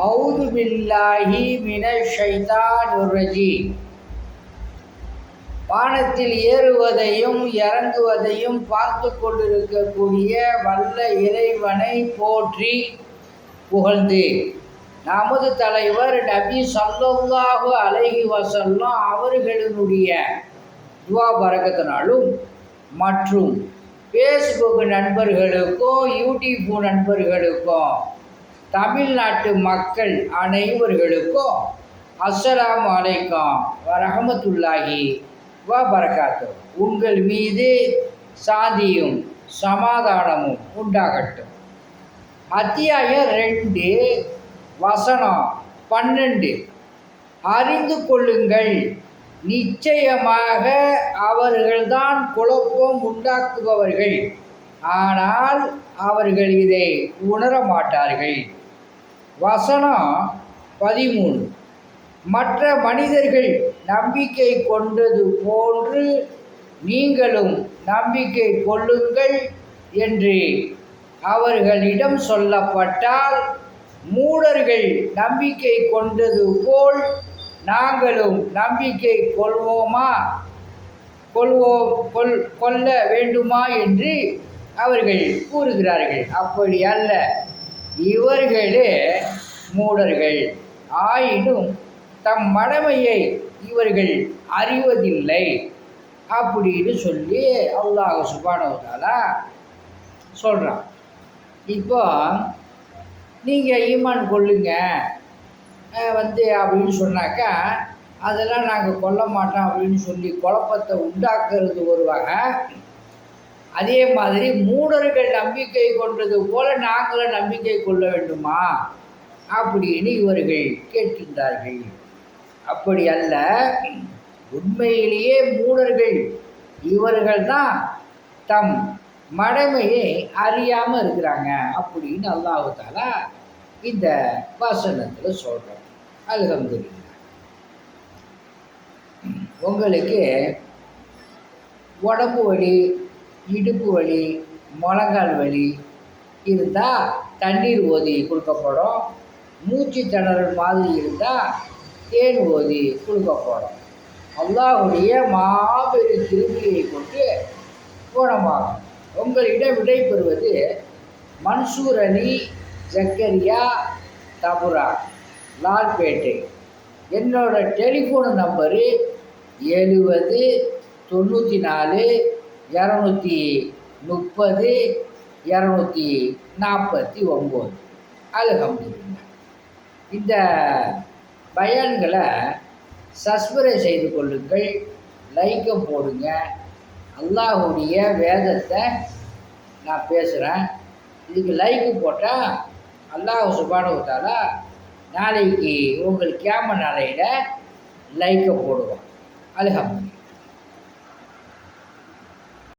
அவுது பில்லாஹி மினஷ் ஷைத்தானிர் ரஜீம். வானத்தில் ஏறுவதையும் இறங்குவதையும் பார்த்து கொண்டிருக்கக்கூடிய வல்ல இறைவனை போற்றி புகழ்ந்து நமது தலைவர் நபி ஸல்லல்லாஹு அலைஹி வஸல்லம் அவர்களினுடைய துவா பரக்கத்தினாலும் மற்றும் ஃபேஸ்புக் நண்பர்களுக்கும் யூடியூப் நண்பர்களுக்கும் தமிழ்நாட்டு மக்கள் அனைவர்களுக்கும் அஸ்ஸலாமு அலைக்கும் வரஹ்மத்துல்லாஹி வபரகாத்துஹு. உங்கள் மீது சாந்தியும் சமாதானமும் உண்டாகட்டும். அத்தியாயம் 2 வசனம் 12. அறிந்து கொள்ளுங்கள், நிச்சயமாக அவர்கள்தான் குழப்பம் உண்டாக்குபவர்கள், ஆனால் அவர்கள் இதை உணர மாட்டார்கள். வசனம் 13. மற்ற மனிதர்கள் நம்பிக்கை கொண்டது போன்று நீங்களும் நம்பிக்கை கொள்ளுங்கள் என்று அவர்களிடம் சொல்லப்பட்டால், மூடர்கள் நம்பிக்கை கொண்டது போல் நாங்களும் நம்பிக்கை கொள்ள வேண்டுமா என்று அவர்கள் கூறுகிறார்கள். அப்படி அல்ல, இவர்களே மூடர்கள், ஆயினும் தம் மடமையை இவர்கள் அறிவதில்லை அப்படின்னு சொல்லி அல்லாஹ் சுப்ஹானஹு வ தஆலா சொல்கிறான். இப்போ நீங்கள் ஈமான் கொள்ளுங்க அப்படின்னு சொன்னாக்கா, அதெல்லாம் நாங்கள் கொல்ல மாட்டோம் அப்படின்னு சொல்லி குழப்பத்தை உண்டாக்குறது ஒரு வகை. அதே மாதிரி மூடர்கள் நம்பிக்கை கொண்டது போல நாங்களும் நம்பிக்கை கொள்ள வேண்டுமா அப்படின்னு இவர்கள் கேட்கின்றார்கள். அப்படி அல்ல, உண்மையிலேயே மூடர்கள் இவர்கள்தான் தம் மடமையை அறியாமல் இருக்கிறாங்க அப்படின்னு அல்லாஹ் தஆலா இந்த வசனத்தில் சொல்கிறோம். அல்ஹம்துலில்லாஹ். உங்களுக்கு உடம்பு வலி, இடுப்பு வலி, முழங்கால் வலி இருந்தால் தண்ணீர் ஓதி கொடுக்கப்படும். மூச்சு திணறல் மாதிரி இருந்தால் தேன் ஓதி கொடுக்கப்படும். அல்லாஹ்வுடைய மாபெரும் கிருபையை கொண்டு குணமாகும். உங்களிடம் விடைபெறுவது மன்சூர் அலி ஜக்கரியா தபுரா, லால்பேட்டை. என்னோட டெலிஃபோன் நம்பரு 70 94 230 249. அல்ஹம்துலில்லாஹ். இந்த பயான்களை சப்ஸ்கிரைப் செய்து கொள்ளுங்கள், லைக்கை போடுங்க. அல்லாஹ்வுடைய வேதத்தை நான் பேசுகிறேன், இதுக்கு லைக்கு போட்டால் அல்லாஹ் சுப்ஹானஹு வ தஆலா நாளைக்கு உங்கள் கியாமத் நாளையில் லைக்கை போடுவோம். அல்ஹம்துலில்லாஹ்.